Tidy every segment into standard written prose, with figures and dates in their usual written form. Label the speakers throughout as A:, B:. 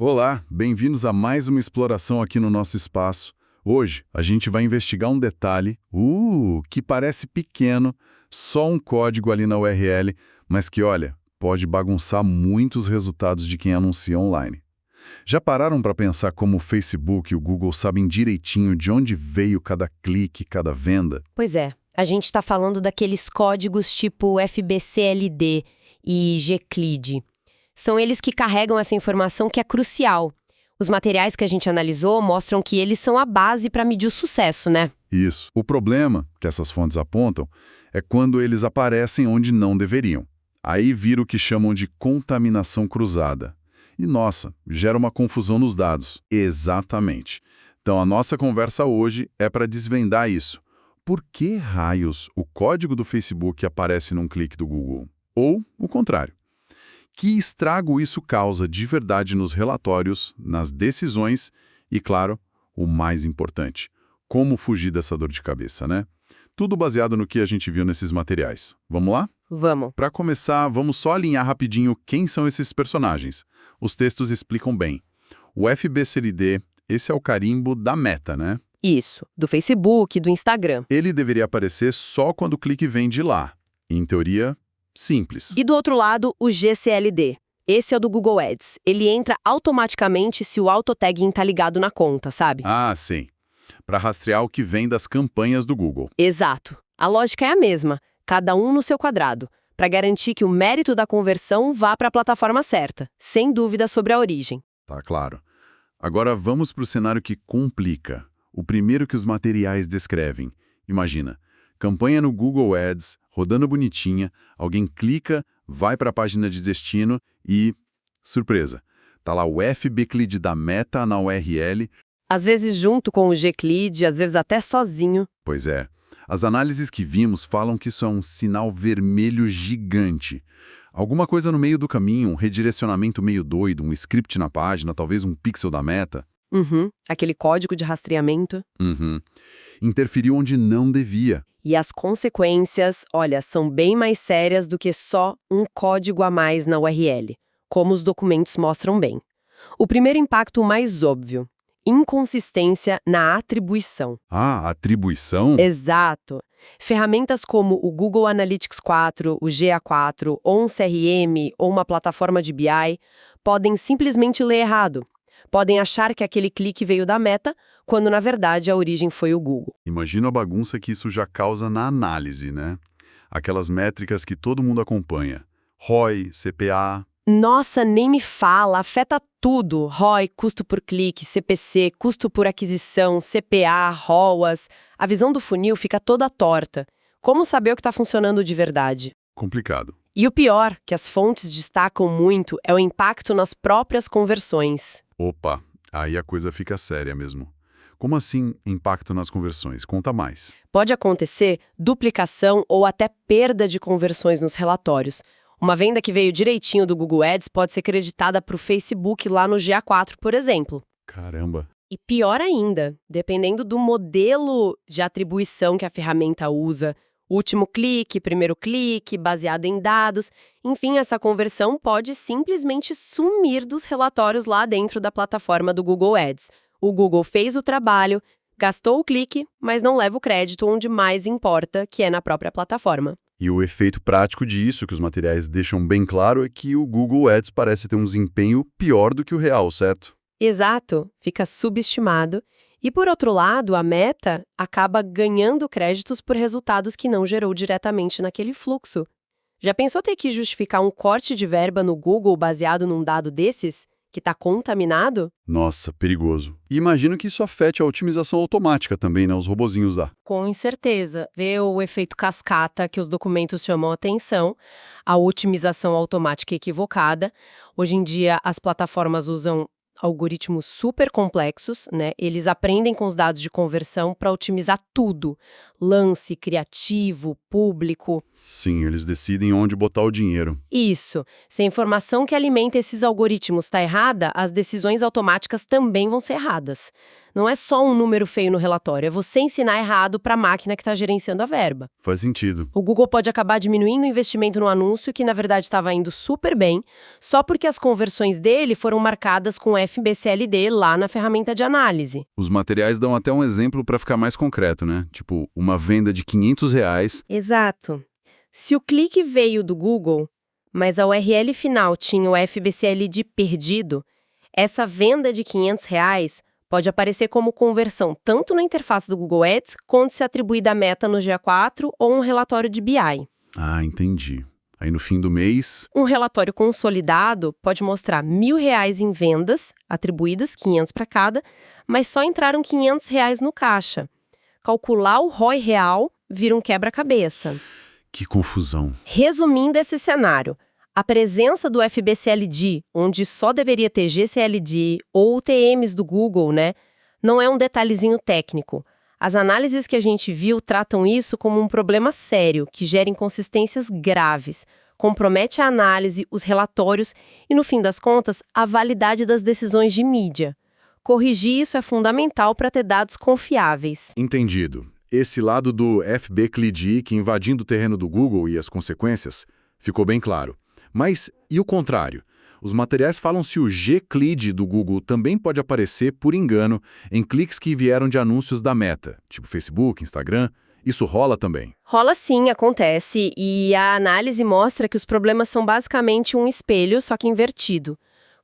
A: Olá, bem-vindos a mais uma exploração aqui no nosso espaço. Hoje, a gente vai investigar um detalhe, que parece pequeno, só um código ali na URL, mas que, olha, pode bagunçar muitos resultados de quem anuncia online. Já pararam para pensar como o Facebook e o Google sabem direitinho de onde veio cada clique, cada venda?
B: Pois é, a gente está falando daqueles códigos tipo FBCLD e GCLID. São eles que carregam essa informação que é crucial. Os materiais que a gente analisou mostram que eles são a base para medir o sucesso, né?
A: Isso. O problema que essas fontes apontam é quando eles aparecem onde não deveriam. Aí vira o que chamam de contaminação cruzada. E, nossa, gera uma confusão nos dados. Exatamente. Então, a nossa conversa hoje é para desvendar isso. Por que raios o código do Facebook aparece num clique do Google? Ou o contrário? Que estrago isso causa de verdade nos relatórios, nas decisões e, claro, o mais importante, como fugir dessa dor de cabeça, né? Tudo baseado no que a gente viu nesses materiais. Vamos lá?
B: Vamos.
A: Para começar, vamos só alinhar rapidinho quem são esses personagens. Os textos explicam bem. O FBCLD, esse é o carimbo da Meta, né?
B: Isso, do Facebook, do Instagram.
A: Ele deveria aparecer só quando o clique vem de lá. Em teoria, simples.
B: E do outro lado, o GCLD. Esse é o do Google Ads. Ele entra automaticamente se o autotagging está ligado na conta, sabe?
A: Ah, sim. Para rastrear o que vem das campanhas do Google.
B: Exato. A lógica é a mesma, cada um no seu quadrado, para garantir que o mérito da conversão vá para a plataforma certa, sem dúvida sobre a origem.
A: Tá claro. Agora vamos para o cenário que complica. O primeiro que os materiais descrevem. Imagina, campanha no Google Ads, rodando bonitinha, alguém clica, vai para a página de destino e... surpresa! Tá lá o FBCLID da Meta na URL.
B: Às vezes junto com o GCLID, às vezes até sozinho.
A: Pois é. As análises que vimos falam que isso é um sinal vermelho gigante. Alguma coisa no meio do caminho, um redirecionamento meio doido, um script na página, talvez um pixel da Meta.
B: Aquele código de rastreamento.
A: Interferiu onde não devia.
B: E as consequências, olha, são bem mais sérias do que só um código a mais na URL, como os documentos mostram bem. O primeiro impacto mais óbvio: inconsistência na atribuição.
A: Ah, atribuição?
B: Exato. Ferramentas como o Google Analytics 4, o GA4, ou um CRM, ou uma plataforma de BI, podem simplesmente ler errado. Podem achar que aquele clique veio da Meta, quando na verdade a origem foi o Google.
A: Imagina a bagunça que isso já causa na análise, né? Aquelas métricas que todo mundo acompanha. ROI, CPA...
B: Nossa, nem me fala, afeta tudo. ROI, custo por clique, CPC, custo por aquisição, CPA, ROAS. A visão do funil fica toda torta. Como saber o que está funcionando de verdade?
A: Complicado.
B: E o pior, que as fontes destacam muito, é o impacto nas próprias conversões.
A: Opa, aí a coisa fica séria mesmo. Como assim impacto nas conversões? Conta mais.
B: Pode acontecer duplicação ou até perda de conversões nos relatórios. Uma venda que veio direitinho do Google Ads pode ser creditada para o Facebook lá no GA4, por exemplo.
A: Caramba.
B: E pior ainda, dependendo do modelo de atribuição que a ferramenta usa, último clique, primeiro clique, baseado em dados, enfim, essa conversão pode simplesmente sumir dos relatórios lá dentro da plataforma do Google Ads. O Google fez o trabalho, gastou o clique, mas não leva o crédito onde mais importa, que é na própria plataforma.
A: E o efeito prático disso, que os materiais deixam bem claro, é que o Google Ads parece ter um desempenho pior do que o real, certo?
B: Exato, fica subestimado. E por outro lado, a Meta acaba ganhando créditos por resultados que não gerou diretamente naquele fluxo. Já pensou ter que justificar um corte de verba no Google baseado num dado desses, que está contaminado?
A: Nossa, perigoso. E imagino que isso afete a otimização automática também, né? Os robozinhos lá.
B: Com certeza. Vê o efeito cascata que os documentos chamam a atenção, a otimização automática equivocada. Hoje em dia, as plataformas usam algoritmos super complexos, né? Eles aprendem com os dados de conversão para otimizar tudo. Lance, criativo, público.
A: Sim, eles decidem onde botar o dinheiro.
B: Isso. Se a informação que alimenta esses algoritmos está errada, as decisões automáticas também vão ser erradas. Não é só um número feio no relatório, é você ensinar errado para a máquina que está gerenciando a verba.
A: Faz sentido.
B: O Google pode acabar diminuindo o investimento no anúncio, que na verdade estava indo super bem, só porque as conversões dele foram marcadas com FBCLD lá na ferramenta de análise.
A: Os materiais dão até um exemplo para ficar mais concreto, né? Tipo, uma venda de R$ 500.
B: Exato. Se o clique veio do Google, mas a URL final tinha o FBCLD perdido, essa venda de R$ 500 pode aparecer como conversão tanto na interface do Google Ads, quanto se atribuir da meta no GA4 ou um relatório de BI.
A: Ah, entendi. Aí no fim do mês...
B: Um relatório consolidado pode mostrar R$ 1.000 em vendas, atribuídas, 500 para cada, mas só entraram R$ 500 no caixa. Calcular o ROI real vira um quebra-cabeça.
A: Que confusão.
B: Resumindo esse cenário, a presença do FBCLD, onde só deveria ter GCLD ou TMs do Google, né, não é um detalhezinho técnico. As análises que a gente viu tratam isso como um problema sério, que gera inconsistências graves, compromete a análise, os relatórios e, no fim das contas, a validade das decisões de mídia. Corrigir isso é fundamental para ter dados confiáveis.
A: Entendido. Esse lado do FBCLD que invadindo o terreno do Google e as consequências ficou bem claro. Mas e o contrário? Os materiais falam se o GCLD do Google também pode aparecer, por engano, em cliques que vieram de anúncios da Meta, tipo Facebook, Instagram. Isso rola também?
B: Rola sim, acontece, e a análise mostra que os problemas são basicamente um espelho, só que invertido.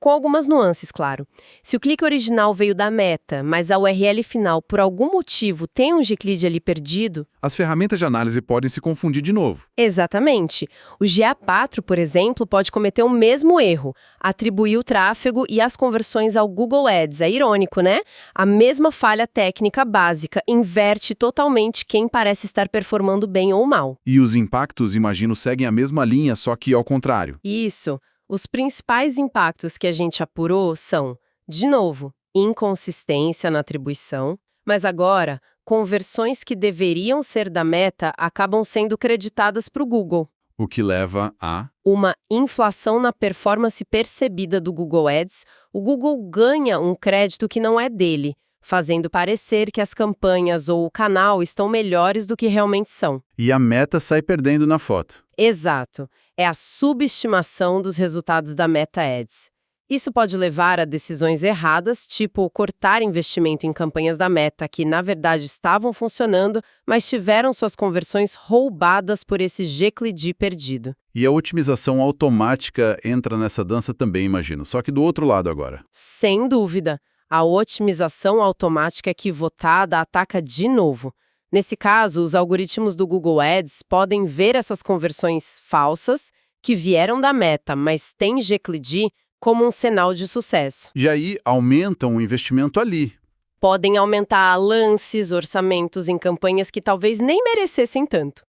B: Com algumas nuances, claro. Se o clique original veio da Meta, mas a URL final, por algum motivo, tem um GCLD ali perdido...
A: As ferramentas de análise podem se confundir de novo.
B: Exatamente. O GA4, por exemplo, pode cometer o mesmo erro, atribuir o tráfego e as conversões ao Google Ads. É irônico, né? A mesma falha técnica básica inverte totalmente quem parece estar performando bem ou mal.
A: E os impactos, imagino, seguem a mesma linha, só que ao contrário.
B: Isso. Os principais impactos que a gente apurou são, de novo, inconsistência na atribuição, mas agora, conversões que deveriam ser da Meta acabam sendo creditadas para o Google.
A: O que leva a...
B: Uma inflação na performance percebida do Google Ads. O Google ganha um crédito que não é dele, fazendo parecer que as campanhas ou o canal estão melhores do que realmente são.
A: E a Meta sai perdendo na foto.
B: Exato. É a subestimação dos resultados da Meta Ads. Isso pode levar a decisões erradas, tipo cortar investimento em campanhas da Meta que, na verdade, estavam funcionando, mas tiveram suas conversões roubadas por esse GCLD perdido.
A: E a otimização automática entra nessa dança também, imagino, só que do outro lado agora.
B: Sem dúvida. A otimização automática equivocada ataca de novo. Nesse caso, os algoritmos do Google Ads podem ver essas conversões falsas que vieram da Meta, mas têm GCLD como um sinal de sucesso.
A: E aí aumentam o investimento ali.
B: Podem aumentar lances, orçamentos em campanhas que talvez nem merecessem tanto.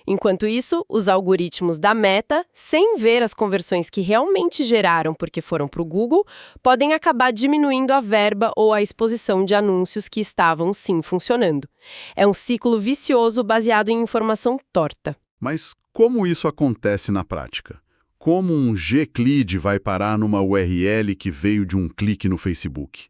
B: Enquanto isso, os algoritmos da Meta, sem ver as conversões que realmente geraram porque foram para o Google, podem acabar diminuindo a verba ou a exposição de anúncios que estavam, sim, funcionando. É um ciclo vicioso baseado em informação torta.
A: Mas como isso acontece na prática? Como um GCLD vai parar numa URL que veio de um clique no Facebook?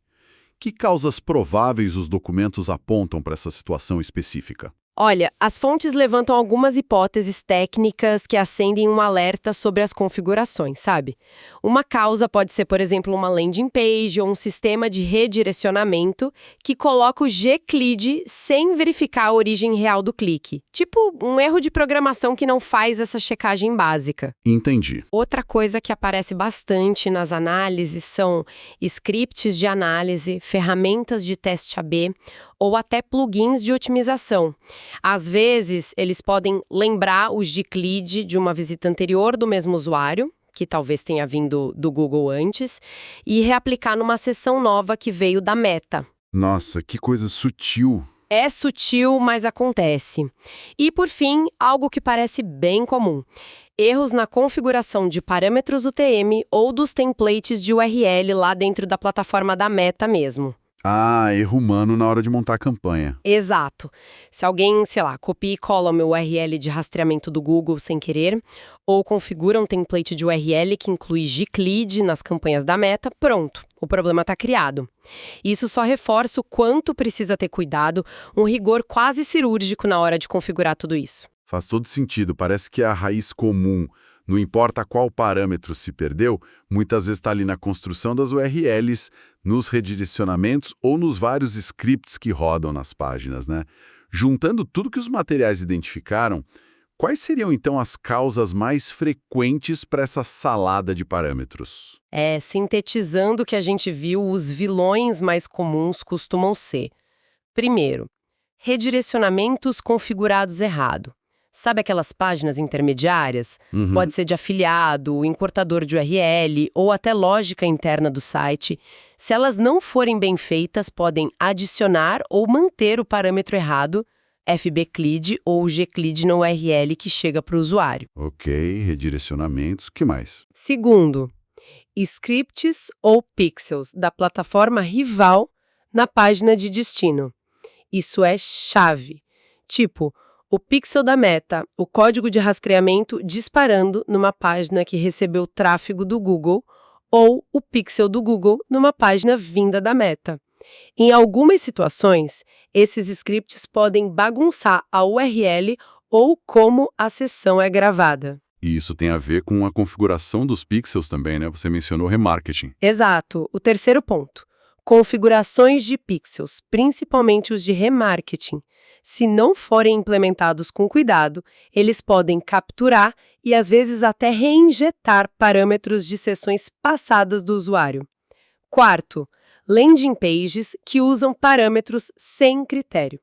A: Que causas prováveis os documentos apontam para essa situação específica?
B: Olha, as fontes levantam algumas hipóteses técnicas que acendem um alerta sobre as configurações, sabe? Uma causa pode ser, por exemplo, uma landing page ou um sistema de redirecionamento que coloca o GCLD sem verificar a origem real do clique. Tipo, um erro de programação que não faz essa checagem básica.
A: Entendi.
B: Outra coisa que aparece bastante nas análises são scripts de análise, ferramentas de teste AB ou até plugins de otimização. Às vezes, eles podem lembrar o GCLD de uma visita anterior do mesmo usuário, que talvez tenha vindo do Google antes, e reaplicar numa seção nova que veio da Meta.
A: Nossa, que coisa sutil.
B: É sutil, mas acontece. E, por fim, algo que parece bem comum. Erros na configuração de parâmetros UTM ou dos templates de URL lá dentro da plataforma da Meta mesmo.
A: Ah, erro humano na hora de montar a campanha.
B: Exato. Se alguém, sei lá, copia e cola o meu URL de rastreamento do Google sem querer, ou configura um template de URL que inclui gclid nas campanhas da Meta, pronto, o problema está criado. Isso só reforça o quanto precisa ter cuidado, um rigor quase cirúrgico na hora de configurar tudo isso.
A: Faz todo sentido, parece que a raiz comum, não importa qual parâmetro se perdeu, muitas vezes está ali na construção das URLs, nos redirecionamentos ou nos vários scripts que rodam nas páginas, né? Juntando tudo que os materiais identificaram, quais seriam então as causas mais frequentes para essa salada de parâmetros?
B: Sintetizando o que a gente viu, os vilões mais comuns costumam ser: primeiro, redirecionamentos configurados errado. Sabe aquelas páginas intermediárias? Pode ser de afiliado, encurtador de URL ou até lógica interna do site. Se elas não forem bem feitas, podem adicionar ou manter o parâmetro errado, FBclid ou gclid na URL que chega para o usuário.
A: Ok, redirecionamentos, o que mais?
B: Segundo, scripts ou pixels da plataforma rival na página de destino. Isso é chave. Tipo, o pixel da Meta, o código de rastreamento disparando numa página que recebeu tráfego do Google, ou o pixel do Google numa página vinda da Meta. Em algumas situações, esses scripts podem bagunçar a URL ou como a sessão é gravada.
A: E isso tem a ver com a configuração dos pixels também, né? Você mencionou remarketing.
B: Exato. O terceiro ponto: configurações de pixels, principalmente os de remarketing. Se não forem implementados com cuidado, eles podem capturar e às vezes até reinjetar parâmetros de sessões passadas do usuário. Quarto, landing pages que usam parâmetros sem critério.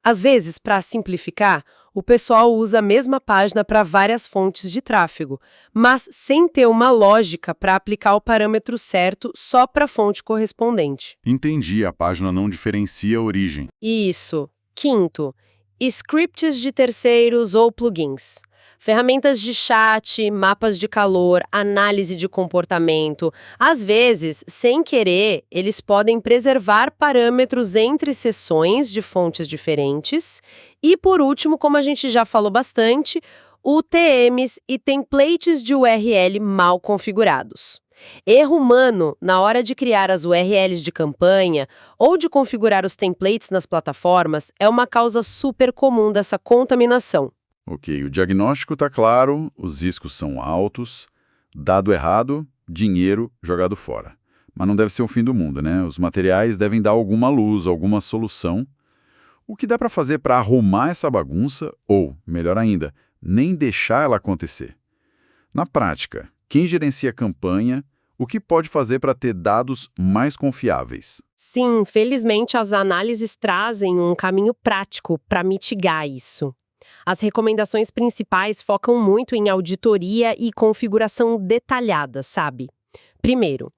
B: Às vezes, para simplificar, o pessoal usa a mesma página para várias fontes de tráfego, mas sem ter uma lógica para aplicar o parâmetro certo só para a fonte correspondente.
A: Entendi, a página não diferencia a origem.
B: Isso. Quinto, scripts de terceiros ou plugins. Ferramentas de chat, mapas de calor, análise de comportamento. Às vezes, sem querer, eles podem preservar parâmetros entre seções de fontes diferentes. E, por último, como a gente já falou bastante, UTMs e templates de URL mal configurados. Erro humano na hora de criar as URLs de campanha ou de configurar os templates nas plataformas é uma causa super comum dessa contaminação.
A: Ok, o diagnóstico está claro, os riscos são altos, dado errado, dinheiro jogado fora. Mas não deve ser o fim do mundo, né? Os materiais devem dar alguma luz, alguma solução. O que dá para fazer para arrumar essa bagunça ou, melhor ainda, nem deixar ela acontecer? Na prática, quem gerencia a campanha, o que pode fazer para ter dados mais confiáveis?
B: Sim, felizmente as análises trazem um caminho prático para mitigar isso. As recomendações principais focam muito em auditoria e configuração detalhada, sabe? Primeiro,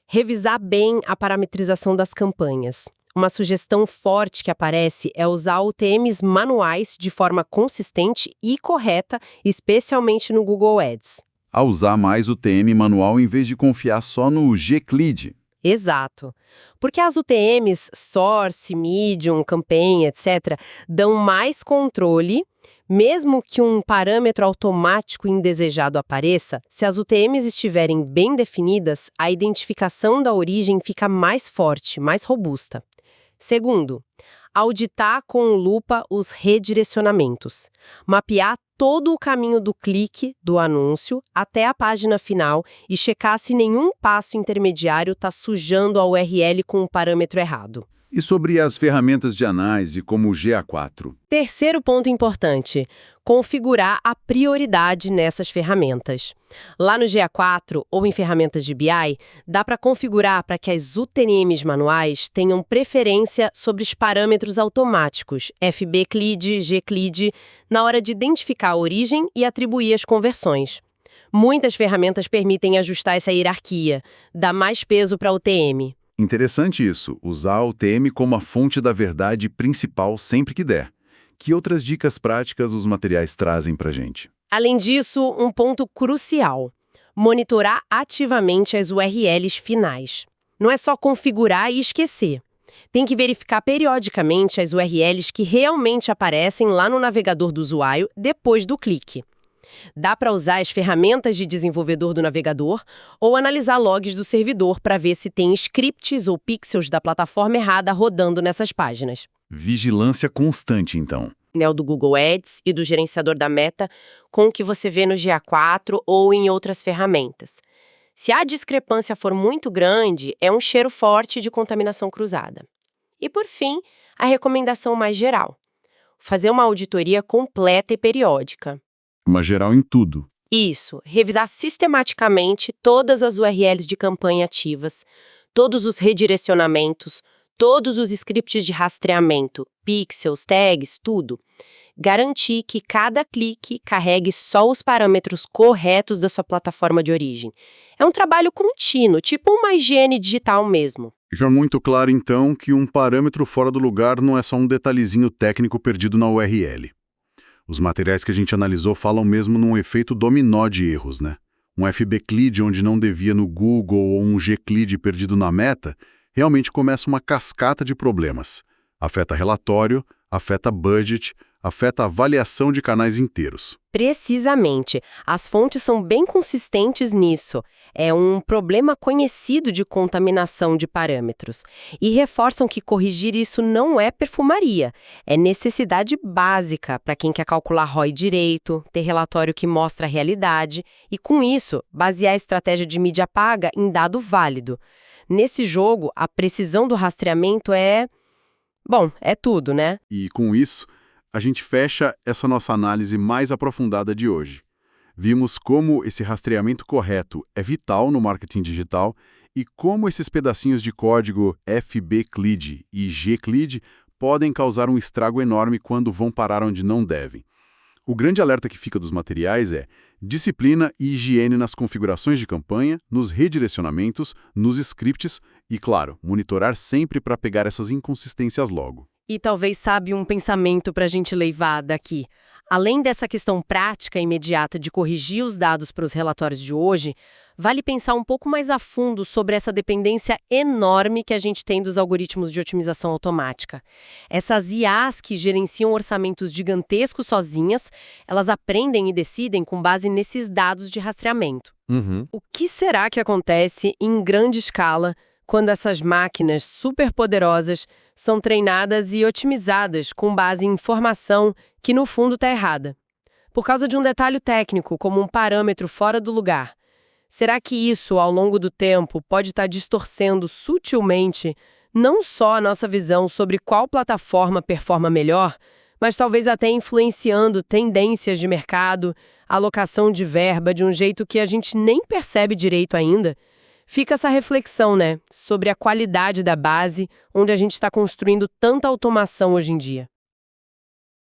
B: revisar bem a parametrização das campanhas. Uma sugestão forte que aparece é usar UTMs manuais de forma consistente e correta, especialmente no Google Ads.
A: A usar mais o TM manual em vez de confiar só no gclid.
B: Exato. Porque as UTMs, Source, Medium, Campaign, etc., dão mais controle, mesmo que um parâmetro automático indesejado apareça, se as UTMs estiverem bem definidas, a identificação da origem fica mais forte, mais robusta. Segundo, auditar com lupa os redirecionamentos. Mapear todo o caminho do clique, do anúncio, até a página final e checar se nenhum passo intermediário está sujando a URL com o parâmetro errado.
A: E sobre as ferramentas de análise como o GA4?
B: Terceiro ponto importante, configurar a prioridade nessas ferramentas. Lá no GA4 ou em ferramentas de BI, dá para configurar para que as UTMs manuais tenham preferência sobre os parâmetros automáticos, FBclid, gclid, na hora de identificar a origem e atribuir as conversões. Muitas ferramentas permitem ajustar essa hierarquia, dar mais peso para a UTM.
A: Interessante isso, usar o TM como a fonte da verdade principal sempre que der. Que outras dicas práticas os materiais trazem para a gente?
B: Além disso, um ponto crucial: monitorar ativamente as URLs finais. Não é só configurar e esquecer. Tem que verificar periodicamente as URLs que realmente aparecem lá no navegador do usuário depois do clique. Dá para usar as ferramentas de desenvolvedor do navegador ou analisar logs do servidor para ver se tem scripts ou pixels da plataforma errada rodando nessas páginas.
A: Vigilância constante, então.
B: O do Google Ads e do gerenciador da Meta com o que você vê no GA4 ou em outras ferramentas. Se a discrepância for muito grande, é um cheiro forte de contaminação cruzada. E, por fim, a recomendação mais geral: fazer uma auditoria completa e periódica.
A: Uma geral em tudo.
B: Isso, revisar sistematicamente todas as URLs de campanha ativas, todos os redirecionamentos, todos os scripts de rastreamento, pixels, tags, tudo. Garantir que cada clique carregue só os parâmetros corretos da sua plataforma de origem. É um trabalho contínuo, tipo uma higiene digital mesmo.
A: Fica muito claro, então, que um parâmetro fora do lugar não é só um detalhezinho técnico perdido na URL. Os materiais que a gente analisou falam mesmo num efeito dominó de erros, né? Um FBclid onde não devia no Google ou um Gclid perdido na Meta, realmente começa uma cascata de problemas. Afeta relatório, afeta budget, afeta a avaliação de canais inteiros.
B: Precisamente. As fontes são bem consistentes nisso. É um problema conhecido de contaminação de parâmetros. E reforçam que corrigir isso não é perfumaria. É necessidade básica para quem quer calcular ROI direito, ter relatório que mostra a realidade e, com isso, basear a estratégia de mídia paga em dado válido. Nesse jogo, a precisão do rastreamento é tudo, né?
A: E, com isso, a gente fecha essa nossa análise mais aprofundada de hoje. Vimos como esse rastreamento correto é vital no marketing digital e como esses pedacinhos de código FBclid e Gclid podem causar um estrago enorme quando vão parar onde não devem. O grande alerta que fica dos materiais é disciplina e higiene nas configurações de campanha, nos redirecionamentos, nos scripts e, claro, monitorar sempre para pegar essas inconsistências logo.
B: E talvez sabe um pensamento para a gente levar daqui. Além dessa questão prática e imediata de corrigir os dados para os relatórios de hoje, vale pensar um pouco mais a fundo sobre essa dependência enorme que a gente tem dos algoritmos de otimização automática. Essas IAs que gerenciam orçamentos gigantescos sozinhas, elas aprendem e decidem com base nesses dados de rastreamento. O que será que acontece em grande escala quando essas máquinas superpoderosas são treinadas e otimizadas com base em informação que, no fundo, está errada? Por causa de um detalhe técnico, como um parâmetro fora do lugar. Será que isso, ao longo do tempo, pode estar distorcendo sutilmente não só a nossa visão sobre qual plataforma performa melhor, mas talvez até influenciando tendências de mercado, alocação de verba de um jeito que a gente nem percebe direito ainda? Fica essa reflexão, né, sobre a qualidade da base onde a gente está construindo tanta automação hoje em dia.